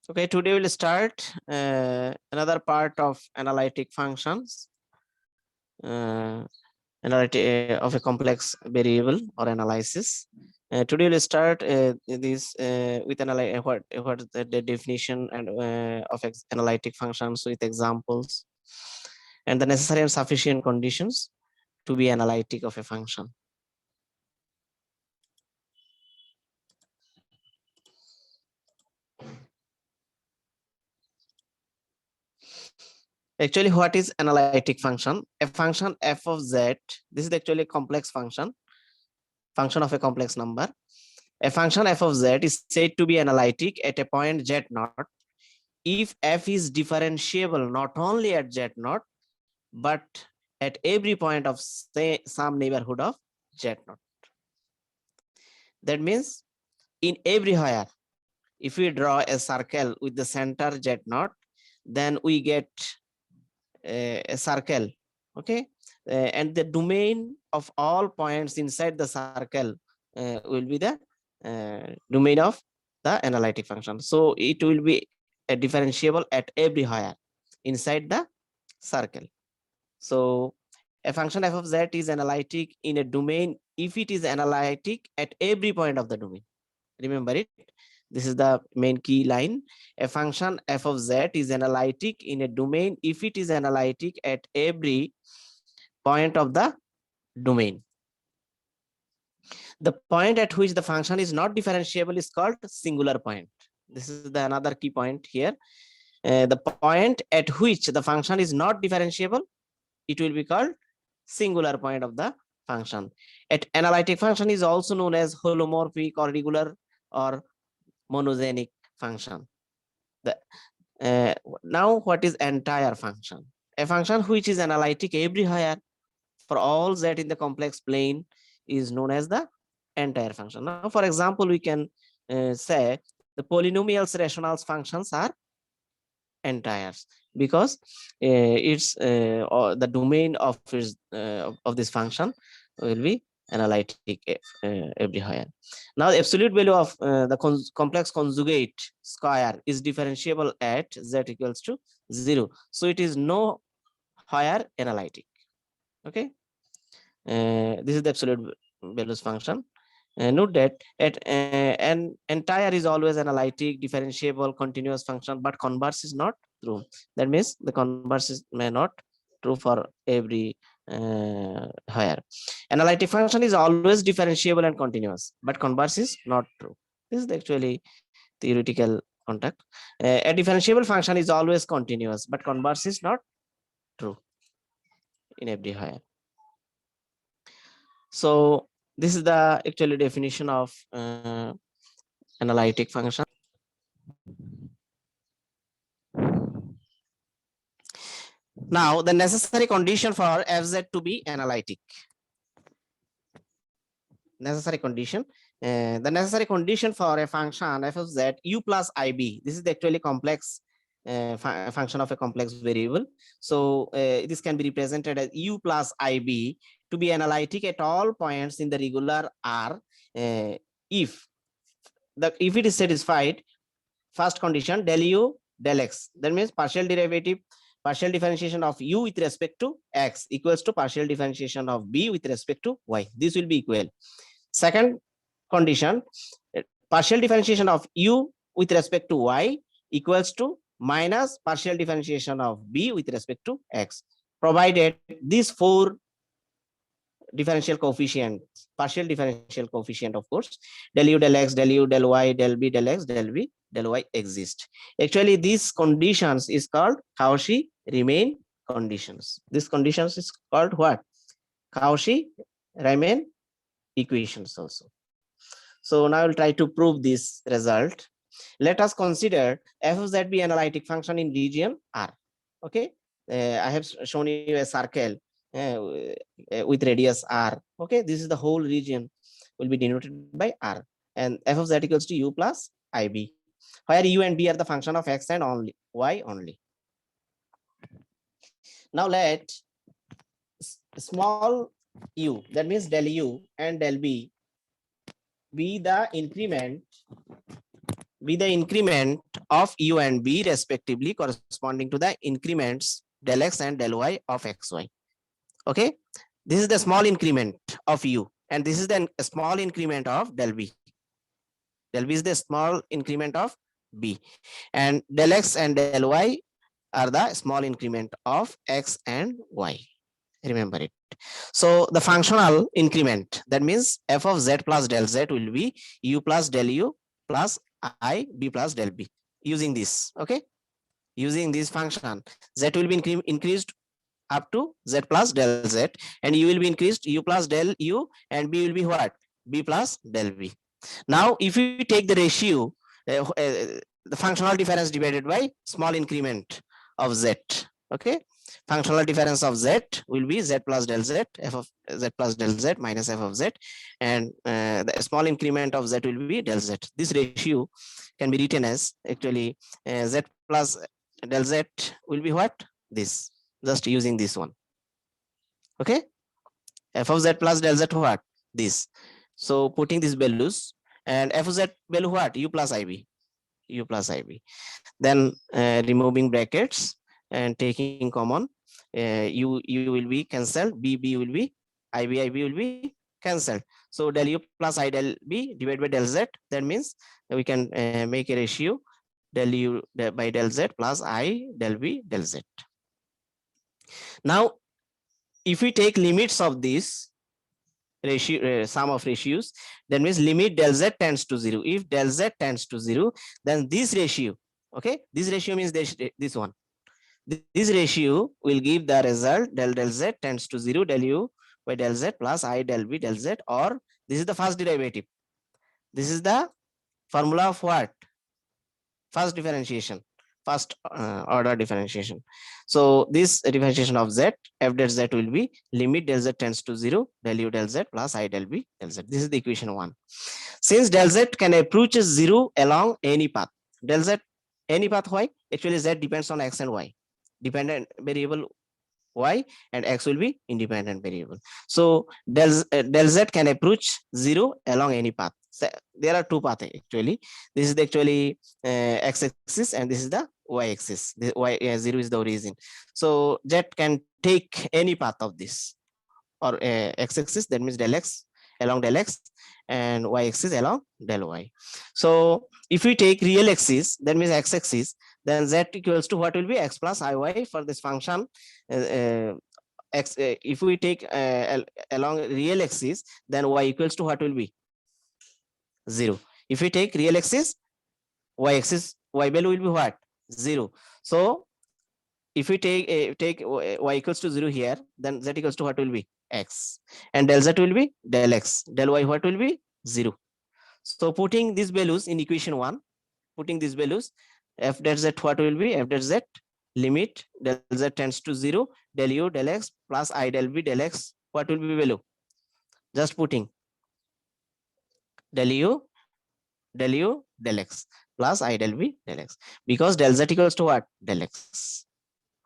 Okay, today we'll start another part of analytic functions, analytic of a complex variable or analysis. Today we'll start this with what is the definition and of analytic functions with examples and the necessary and sufficient conditions to be analytic of a function. Actually, what is analytic function? A function f of z. This is actually a complex function of a complex number. A function f of z is said to be analytic at a point z naught if f is differentiable not only at z naught but at every point of say some neighborhood of z naught. That means in everywhere, if we draw a circle with the center z naught, then we get a circle. Okay, and the domain of all points inside the circle will be the domain of the analytic function. So it will be a differentiable at everywhere inside the circle. So a function f of z is analytic in a domain if it is analytic at every point of the domain. Remember it. This is the main key line. A function f of z is analytic in a domain if it is analytic at every point of the domain. The point at which the function is not differentiable is called singular point. This is the another key point here. The point at which the function is not differentiable, it will be called singular point of the function. An analytic function is also known as holomorphic or regular or monogenic function. Now what is entire function? A function which is analytic everywhere for all z in the complex plane is known as the entire function. Now, for example, we can say the polynomials rationals functions are entires because it's the domain of this function will be analytic everywhere. Now, the absolute value of the complex conjugate square is differentiable at z equals to 0. So it is no higher analytic. Okay, this is the absolute values function. Note that an entire is always analytic, differentiable, continuous function, but converse is not true. That means the converse is may not true for every higher. Analytic function is always differentiable and continuous, but converse is not true. This is actually theoretical contact. A differentiable function is always continuous, but converse is not true in every higher. So this is the actually definition of analytic function. Now the necessary condition for fz to be analytic. Necessary condition. The necessary condition for a function f of z u plus ib. This is the actually complex function of a complex variable. So this can be represented as u plus ib to be analytic at all points in the regular R if it is satisfied. First condition del u del x. That means partial differentiation of u with respect to x equals to partial differentiation of b with respect to y. This will be equal. Second condition, partial differentiation of u with respect to y equals to minus partial differentiation of b with respect to x, provided these four differential coefficient, partial differential coefficient, of course, del u del x, del u del y, del b del x, del b del y exist. Actually, these conditions is called Cauchy-Riemann conditions. These conditions is called what? Cauchy-Riemann equations also. So now I'll try to prove this result. Let us consider f of z be analytic function in region R. Okay, I have shown you a circle with radius r. Okay, this is the whole region will be denoted by r, and f of z equals to u plus ib, where u and b are the function of x and only y only. Now let small u, that means del u and del b, be the increment be the increment of u and b respectively, corresponding to the increments del x and del y of xy. Okay, this is the small increment of u, and this is the small increment of del b. Del b is the small increment of b, and del x and del y are the small increment of x and y. Remember it. So the functional increment, that means f of z plus del z will be u plus del u plus I b plus del b. Using this, okay, using this function, z will be increased up to z plus del z, and u will be increased u plus del u, and b will be what? B plus del b. Now, if you take the ratio, the functional difference divided by small increment of z, okay, functional difference of z will be z plus del z, f of z plus del z minus f of z, and the small increment of z will be del z. This ratio can be written as actually z plus del z will be what? This, just using this one. Okay, f of z plus del z what? This. So putting these values, and f of z value what? U plus ib, u plus ib. Then removing brackets and taking common, u will be cancelled, b will be ib will be cancelled. So del u plus I del b divided by del z. That means we can make a ratio del u by del z plus I del b del z. Now, if we take limits of this ratio, sum of ratios, that means limit del z tends to 0. If del z tends to 0, then this ratio, okay, this ratio means this one. This ratio will give the result del z tends to 0, del u by del z plus I del b del z, or this is the first derivative. This is the formula of what? First differentiation, first order differentiation. So this differentiation of z, f del z will be limit del z tends to 0, del u del z plus I del b del z. This is the equation 1. Since del z can approach 0 along any path, del z any path, why? Actually z depends on x and y. Dependent variable y, and x will be independent variable. So del z can approach 0 along any path. So there are two paths actually. This is actually x-axis, and this is the y-axis. The y 0 is the origin. So z can take any path of this, or x-axis, that means del x along del x, and y-axis along del y. So if we take real axis, that means x-axis, then z equals to what will be? X plus iy for this function. X, if we take along real axis, then y equals to what will be? 0. If we take real axis, y-axis, y value will be what? 0. So if we take y equals to 0 here, then z equals to what will be? X, and del z will be del x, del y what will be? 0. So putting these values in equation 1, putting these values, f del z what will be? F del z limit del z tends to 0, del u del x plus I del b del x, what will be value? Just putting del u del x plus I del b del x, because del z equals to what? Del x.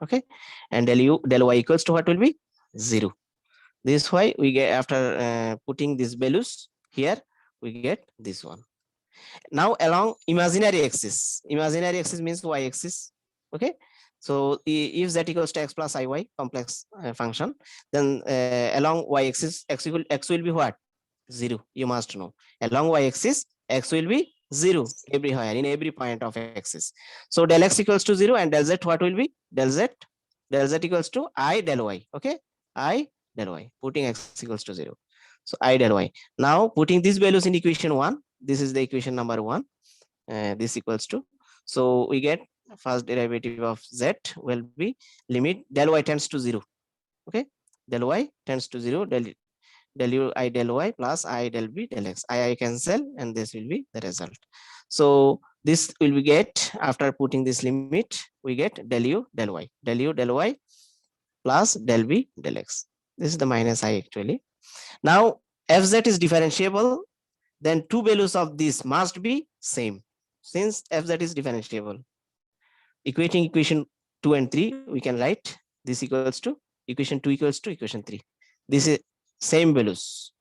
Okay, and del u del y equals to what will be? 0. This is why we get, after putting these values here, we get this one. Now along imaginary axis means y-axis. Okay, so if z equals to x plus iy complex function, then along y-axis x will be what? 0. You must know, along y-axis x will be 0 everywhere, in every point of axis. So del x equals to 0, and del z what will be? Del z equals to I del y. Okay, I del y, putting x equals to 0. So I del y. Now putting these values in equation 1, this is the equation number 1, this equals to, so we get first derivative of z will be limit del y tends to 0. Okay, del y tends to 0, del u I del y plus I del b del x, I cancel, and this will be the result. So this will be get, after putting this limit, we get del u del y plus del b del x. This is the minus I actually. Now fz is differentiable, then two values of this must be same. Since fz is differentiable, equating equation 2 and 3, we can write this equals to equation 2 equals to equation 3. This is same values,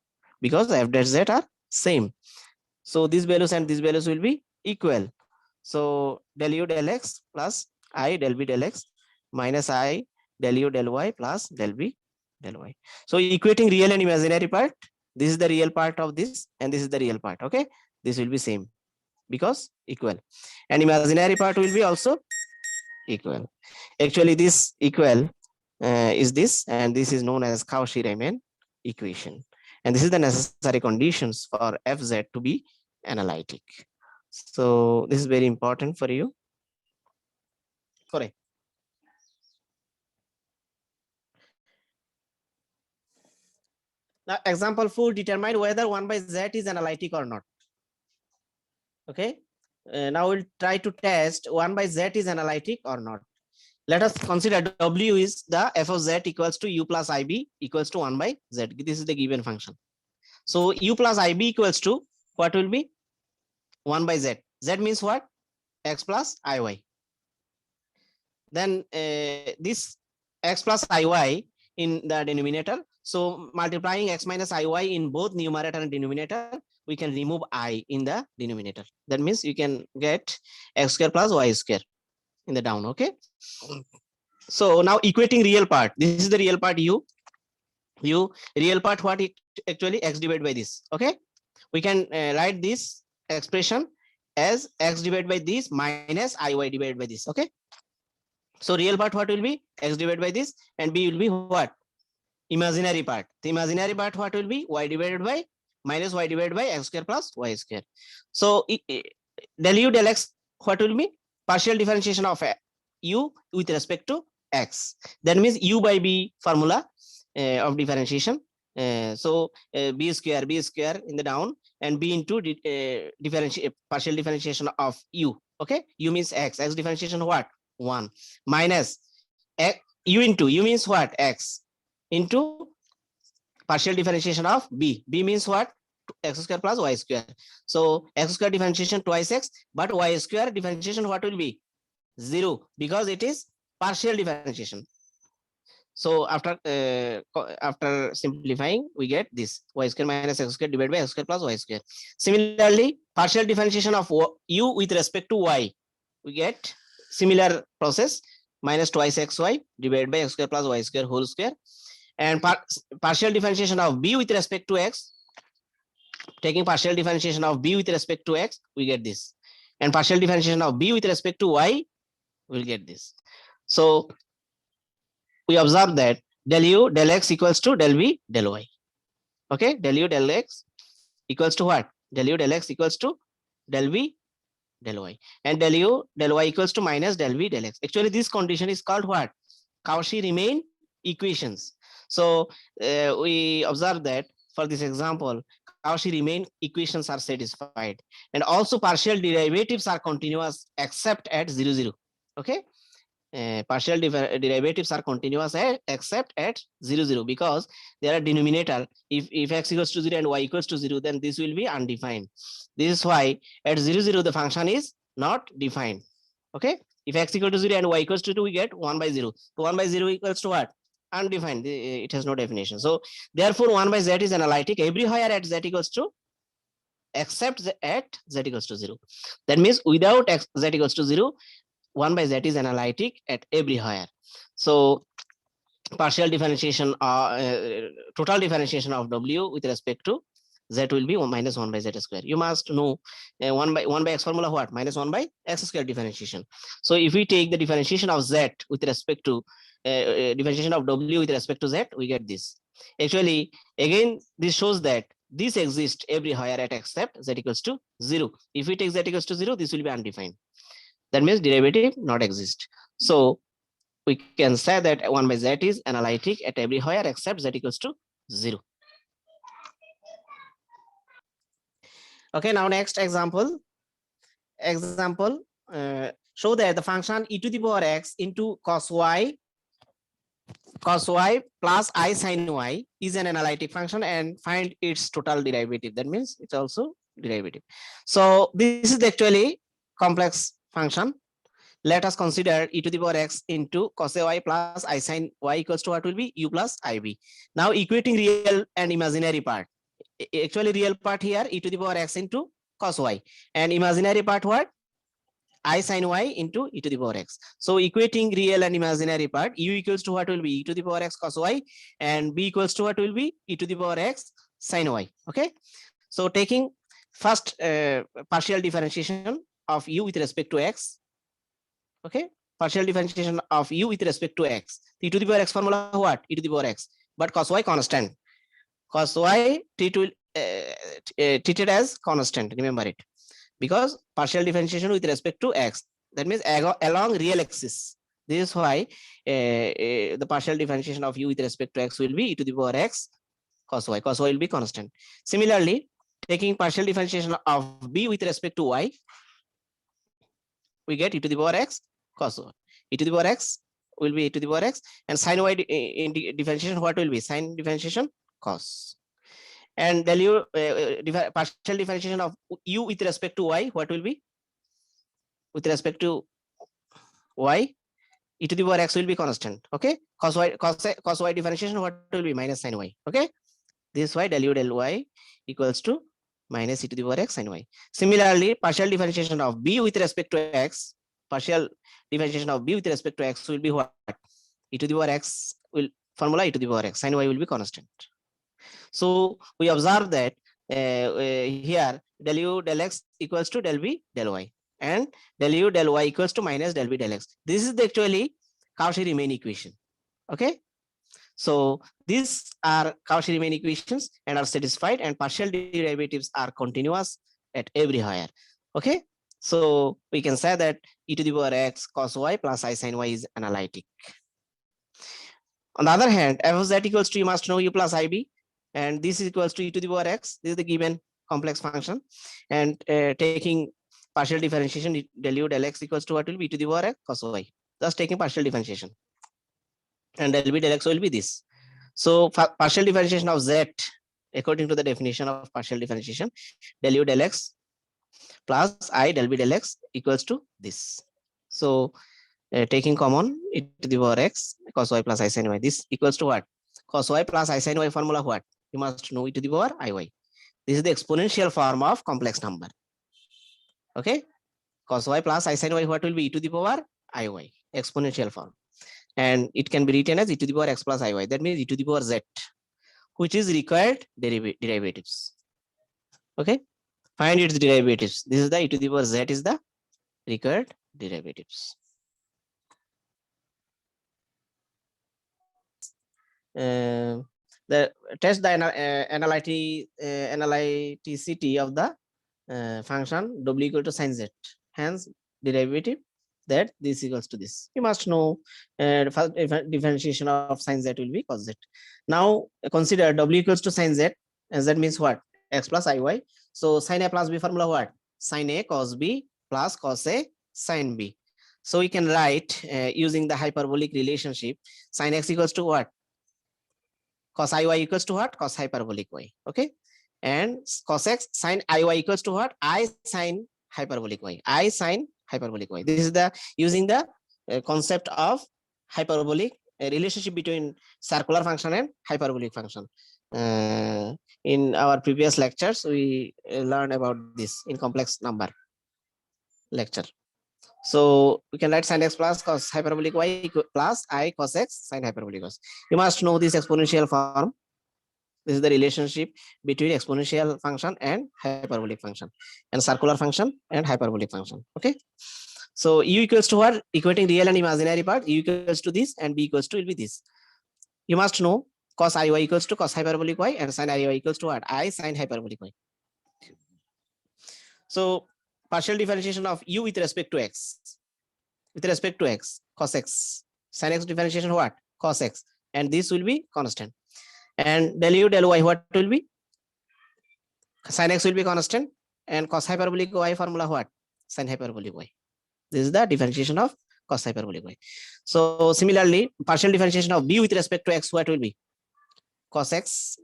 because f dash z are same. So these values and these values will be equal. So del u del x plus I del b del x minus I del u del y plus del b del y. So equating real and imaginary part, this is the real part of this and this is the real part. Okay, this will be same because equal, and imaginary part will be also equal. Actually this equal is this, and this is known as Cauchy-Riemann equation, and this is the necessary conditions for fz to be analytic. So this is very important for you. Correct. Now example 4, determine whether 1 by z is analytic or not. Okay, now we'll try to test 1 by z is analytic or not. Let us consider w is the f of z equals to u plus ib equals to 1 by z. This is the given function. So u plus ib equals to what will be 1 by z. Z means what? X plus iy. Then this x plus iy in the denominator. So multiplying x minus iy in both numerator and denominator, we can remove I in the denominator. That means you can get x square plus y square in the down. Okay. So now equating real part. This is the real part u. Real part what it actually x divided by this. Okay. We can write this expression as x divided by this minus iy divided by this. Okay. So real part what will be x divided by this, and b will be what? Imaginary part. The imaginary part what will be y divided by minus y divided by x square plus y square. So del u del x what will be? Partial differentiation of u with respect to x. That means u by b formula of differentiation. So b square in the down, and b into partial differentiation of u. Okay, u means x differentiation what? 1 minus x, u into u means what? X into partial differentiation of b. B means what? X square plus y square. So x square differentiation twice x, but y square differentiation what will be? 0, because it is partial differentiation. So after simplifying, we get this y square minus x square divided by x square plus y square. Similarly, partial differentiation of u with respect to y, we get similar process, minus twice xy divided by x square plus y square whole square. And partial differentiation of b with respect to x, taking partial differentiation of b with respect to x, we get this. And partial differentiation of b with respect to y, we'll get this. So we observe that del u del x equals to del v del y. Okay, del u del x equals to what? Del u del x equals to del v del y, and del u del y equals to minus del v del x. Actually this condition is called what? Cauchy-Riemann equations. So we observe that for this example, Cauchy-Riemann equations are satisfied, and also partial derivatives are continuous except at 0 0. Okay, partial derivatives are continuous except at 0 0, because there are denominator. If x equals to 0 and y equals to 0, then this will be undefined. This is why at 0 0 the function is not defined. Okay, if x equal to 0 and y equals to 2, we get 1 by 0. So 1 by 0 equals to what? Undefined. It has no definition. So therefore 1 by z is analytic everywhere at z equals to, except at z equals to 0. That means without z equals to 0, 1 by z is analytic at everywhere. So partial differentiation, total differentiation of w with respect to z will be minus 1 by z square. You must know 1 by x formula what? Minus 1 by x square differentiation. So if we take the differentiation of z with respect to differentiation of w with respect to z, we get this. Actually, again, this shows that this exists everywhere at except z equals to 0. If we take z equals to 0, this will be undefined. That means derivative not exist. So we can say that 1 by z is analytic at everywhere except z equals to 0. Okay, now next example. Show that the function e to the power x into cos y plus I sin y is an analytic function, and find its total derivative. That means it's also derivative. So this is actually complex function. Let us consider e to the power x into cos y plus I sin y equals to what will be? U plus ib. Now equating real and imaginary part. Actually real part here e to the power x into cos y, and imaginary part what? I sin y into e to the power x. So equating real and imaginary part, u equals to what will be e to the power x cos y, and b equals to what will be e to the power x sin y. Okay. So taking first partial differentiation of u with respect to x. Okay. Partial differentiation of u with respect to x. E to the power x formula what? E to the power x. But cos y constant. Cos y treated as constant. Remember it. Because partial differentiation with respect to x, that means along real axis. This is why the partial differentiation of u with respect to x will be e to the power x cos y. Cos y will be constant. Similarly, taking partial differentiation of b with respect to y, we get e to the power x cos y. E to the power x will be e to the power x, and sin y in differentiation what will be sin differentiation cos. And del u partial differentiation of u with respect to y, what will be with respect to y? E to the power x will be constant. Okay. Cos y differentiation what will be minus sin y. Okay. This is why del u del y equals to minus e to the power x sin y. Similarly, partial differentiation of b with respect to x, partial differentiation of b with respect to x will be what? E to the power x will formula e to the power x, sin y will be constant. So we observe that here del u del x equals to del b del y, and del u del y equals to minus del b del x. This is actually Cauchy-Riemann equation. Okay. So these are Cauchy-Riemann equations and are satisfied, and partial derivatives are continuous at every higher. Okay. So we can say that e to the power x cos y plus I sin y is analytic. On the other hand, f of z equals to, you must know, u plus ib, and this is equals to e to the power x. This is the given complex function, and taking partial differentiation del u del x equals to what will be e to the power x cos y. Thus taking partial differentiation, and del b del x will be this. So partial differentiation of z according to the definition of partial differentiation, del u del x plus I del b del x equals to this. So taking common e to the power x cos y plus I sin y, this equals to what? Cos y plus I sin y formula what? You must know e to the power iy. This is the exponential form of complex number. Okay. Cos y plus I sin y, what will be e to the power iy, exponential form, and it can be written as e to the power x plus iy. That means e to the power z, which is required derivatives. Okay. Find its derivatives. This is the e to the power z is the required derivatives. The test the analyticity of the function w equal to sin z. Hence derivative that this equals to this. You must know first differentiation of sin z will be cos z. Now consider w equals to sin z, and that means what? X plus iy. So sin a plus b formula what? Sin a cos b plus cos a sin b. So we can write using the hyperbolic relationship, sin x equals to what? Cos iy equals to what? Cos hyperbolic y. Okay. And cos x sin iy equals to what? I sin hyperbolic y. I sin hyperbolic y. This is the using the concept of hyperbolic relationship between circular function and hyperbolic function. In our previous lectures, we learned about this in complex number lecture. So we can write sin x plus cos hyperbolic y plus I cos x sin hyperbolic y. You must know this exponential form. This is the relationship between exponential function and hyperbolic function, and circular function and hyperbolic function. Okay. So u equals to what? Equating real and imaginary part. U equals to this, and b equals to will be this. You must know cos iy equals to cos hyperbolic y, and sin iy equals to what? I sin hyperbolic y. So partial differentiation of u with respect to x. With respect to x, cos x. Sin x differentiation what? Cos x. And this will be constant. And del u del y, what will be? Sin x will be constant. And cos hyperbolic y formula what? Sin hyperbolic y. This is the differentiation of cos hyperbolic y. So similarly, partial differentiation of b with respect to x, what will be? Cos x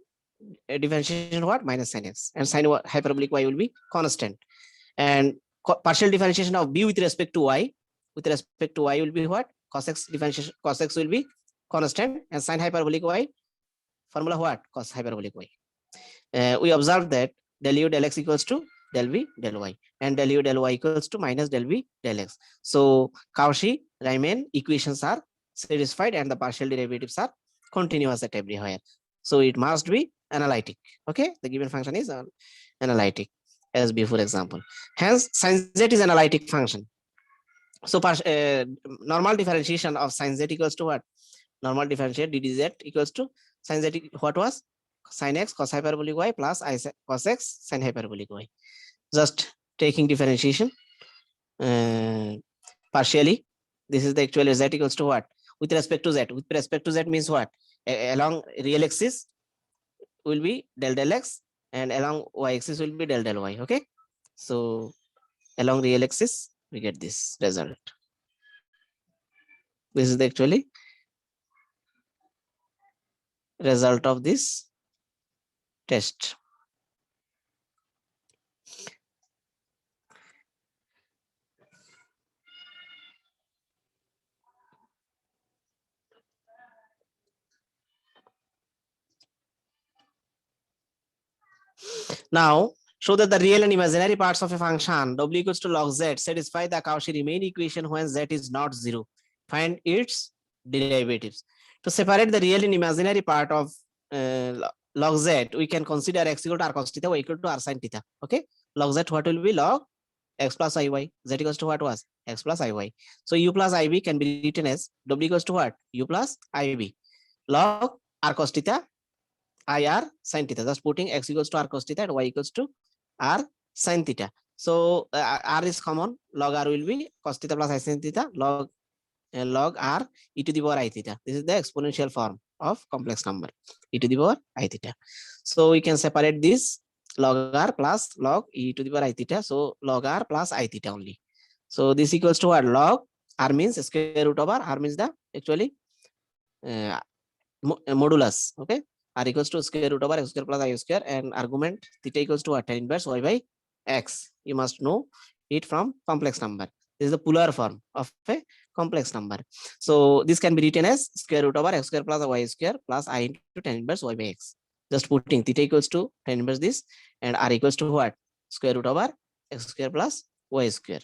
differentiation what? Minus sin x. And sin hyperbolic y will be constant. And partial differentiation of b with respect to y, will be what? Cos x differentiation, cos x will be constant, and sin hyperbolic y formula what? Cos hyperbolic y. We observe that del u del x equals to del v del y, and del u del y equals to minus del v del x. So Cauchy-Riemann equations are satisfied and the partial derivatives are continuous at everywhere. So it must be analytic. Okay, the given function is analytic as before example. Hence, sin z is analytic function. So normal differentiation of sin z equals to what? Normal differentiate d dz equals to sin z, what was? Sin x cos hyperbolic y plus I cos x sin hyperbolic y. Just taking differentiation partially. This is the actual z equals to what? With respect to z. With respect to z means what? Along real axis will be del del x, and along y axis will be del del y. Okay. So along real axis, we get this result. This is the actually result of this test. Now, show that the real and imaginary parts of a function w equals to log z satisfy the Cauchy-Riemann equation when z is not 0. Find its derivatives. To separate the real and imaginary part of log z, we can consider x equal to r cos theta, y equal to r sin theta. Okay, log z, what will be? Log x plus iy. Z equals to what was? X plus iy. So u plus ib can be written as w equals to what? U plus ib. Log r cos theta, IR sin theta. Just putting x equals to r cos theta and y equals to r sin theta. So r is common. Log r will be cos theta plus I sin theta. Log r e to the power I theta. This is the exponential form of complex number, e to the power I theta. So we can separate this log r plus log e to the power I theta. So log r plus I theta only. So this equals to what? Log r means square root over r means the actually modulus. Okay, r equals to square root over x square plus I square, and argument theta equals to what? Tan inverse y by x. You must know it from complex number. This is the polar form of a complex number. So this can be written as square root over x square plus y square plus I into tan inverse y by x. Just putting theta equals to tan inverse this, and r equals to what? Square root over x square plus y square.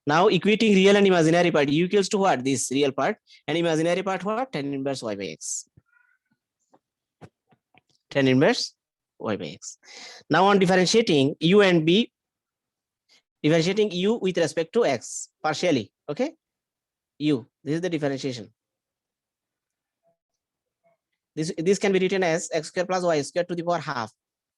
Now equating real and imaginary part, u equals to what? This real part, and imaginary part what? Tan inverse y by x. Tan inverse y by x. Now on differentiating u and b, differentiating u with respect to x partially. Okay, u, this is the differentiation. This can be written as x square plus y square to the power half.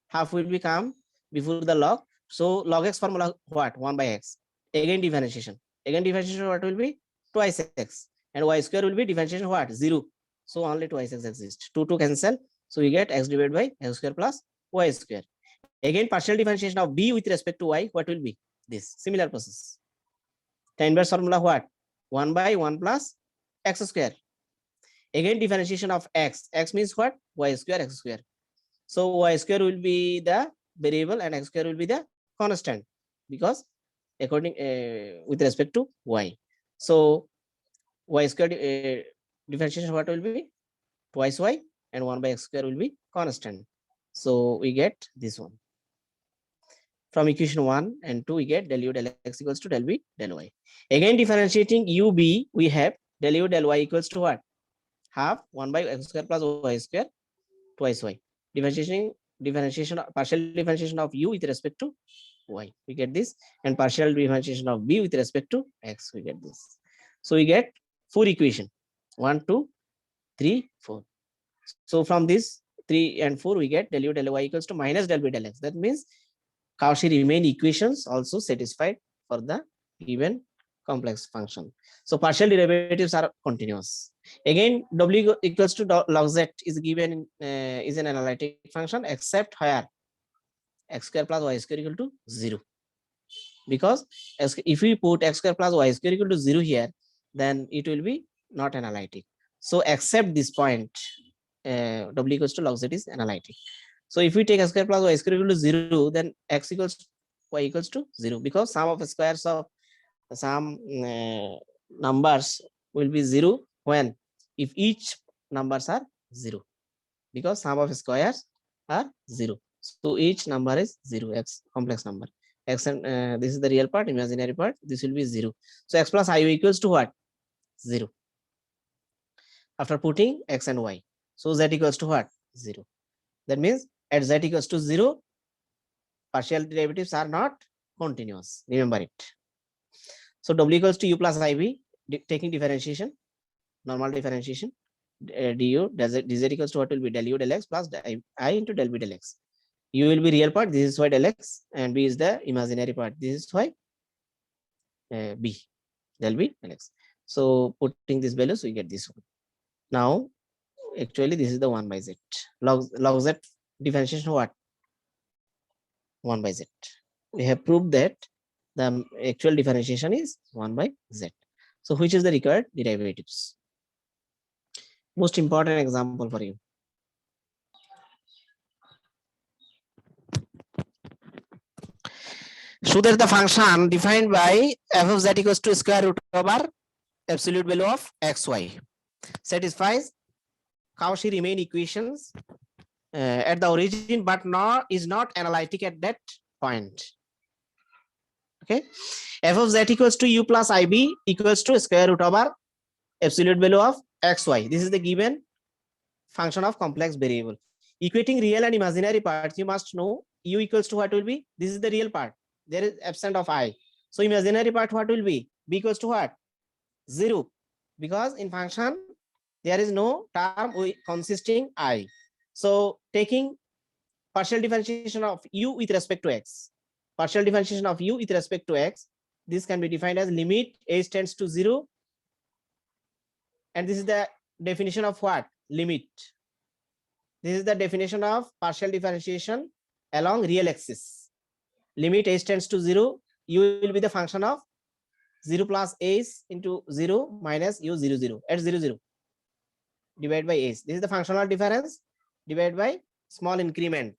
Half will become before the log. So log x formula what? 1 by x. Again differentiation. Again differentiation what will be? Twice x. And y square will be differentiation what? 0. So only twice x exists. 2 cancel. So we get x divided by x square plus y square. Again partial differentiation of b with respect to y, what will be? This similar process. Tan inverse formula what? 1 by 1 plus x square. Again differentiation of x. X means what? Y square x square. So y square will be the variable and x square will be the constant, because according with respect to y. So y square differentiation what will be? Twice y, and 1 by x square will be constant. So we get this one. From equation 1 and 2, we get del u del x equals to del v del y. Again differentiating u b, we have del u del y equals to what? Half 1 by x square plus y square twice y. Differentiation partial differentiation of u with respect to y, we get this, and partial differentiation of b with respect to x, we get this. So we get 4 equation, 1 2 3 4. So from this 3 and 4, we get del u del y equals to minus del v del x. That means Cauchy-Riemann equations also satisfied for the given complex function. So partial derivatives are continuous. Again, w equals to log z is given is an analytic function except where x square plus y square equal to 0. Because if we put x square plus y square equal to 0 here, then it will be not analytic. So except this point, w equals to log z is analytic. So if we take x square plus y square equal to 0, then x equals to y equals to 0, because sum of squares of some numbers will be 0 when if each numbers are 0, because sum of squares are 0. So each number is 0, x complex number. x and this is the real part, imaginary part, this will be 0. So x plus iu equals to what? 0. After putting x and y, so z equals to what? 0. That means at z equals to 0, partial derivatives are not continuous. Remember it. So w equals to u plus ib, taking differentiation, normal differentiation, du dz equals to what will be del u del x plus I into del b del x. U will be real part, this is why del x, and b is the imaginary part, this is why b, del b del x. So putting these values, we get this one. Now actually this is the 1 by z. Log z differentiation what? 1 by z. We have proved that the actual differentiation is 1 by z. So which is the required derivatives? Most important example for you. So that the function defined by f of z equals to square root over absolute value of xy satisfies Cauchy-Riemann equations at the origin, but is not analytic at that point. Okay, f of z equals to u plus ib equals to square root over absolute value of xy. This is the given function of complex variable. Equating real and imaginary parts, you must know u equals to what will be? This is the real part. There is absent of I. So imaginary part what will be? B equals to what? 0. Because in function there is no term consisting I. So taking partial differentiation of u with respect to x, partial differentiation of u with respect to x, this can be defined as limit h tends to 0, and this is the definition of what? Limit. This is the definition of partial differentiation along real axis. Limit h tends to 0, u will be the function of 0 plus h into 0 minus u 0 0 at 0 0 divided by h. This is the functional difference divided by small increment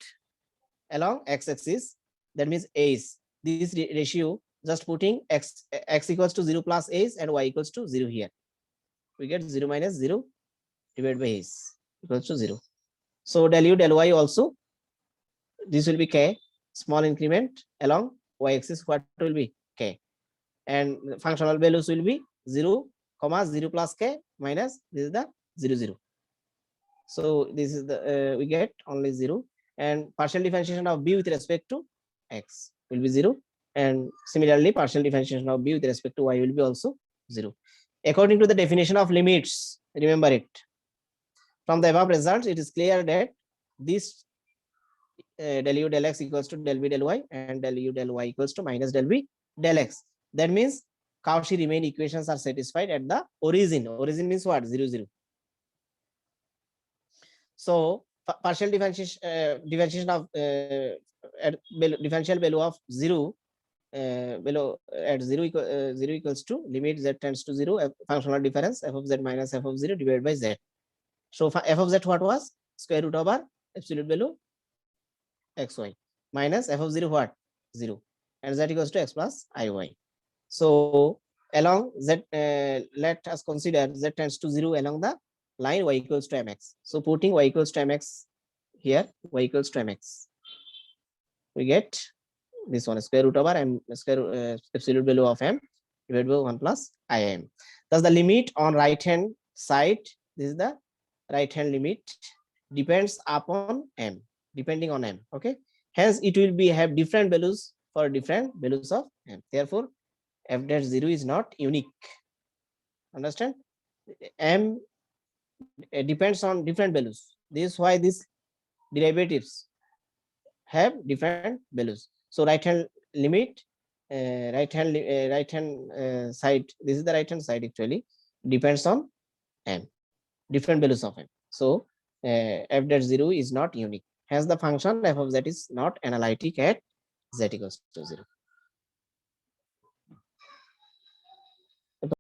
along x-axis. That means h. This ratio, just putting x equals to 0 plus h and y equals to 0 here. We get 0 minus 0 divided by h equals to 0. So del u del y also, this will be k, small increment along y-axis, what will be? K. And functional values will be 0, 0 plus k minus, this is the 0 0. So this is the we get only 0, and partial differentiation of b with respect to x will be 0, and similarly partial differentiation of b with respect to y will be also 0. According to the definition of limits, remember it. From the above results, it is clear that this del u del x equals to del b del y, and del u del y equals to minus del b del x. That means Cauchy-Riemann equations are satisfied at the origin. Origin means what? 0 0. So partial differentiation of differential value of 0 below at 0 equals to limit z tends to 0, functional difference f of z minus f of 0 divided by z. So f of z what was? Square root over absolute value xy minus f of 0 what? 0, and z equals to x plus iy. So along z, let us consider z tends to 0 along the line y equals to mx. So putting y equals to mx here, y equals to mx, we get this one, square root over m square absolute value of m divided by 1 plus im. Thus the limit on right hand side, this is the right hand limit, depends upon m, depending on m. Okay, hence it will be have different values for different values of m. Therefore f dash 0 is not unique. Understand? M depends on different values. This is why these derivatives have different values. So right hand limit, right hand side, this is the right hand side actually, depends on m, different values of m. So f dash 0 is not unique. Hence the function f of z is not analytic at z equals to 0.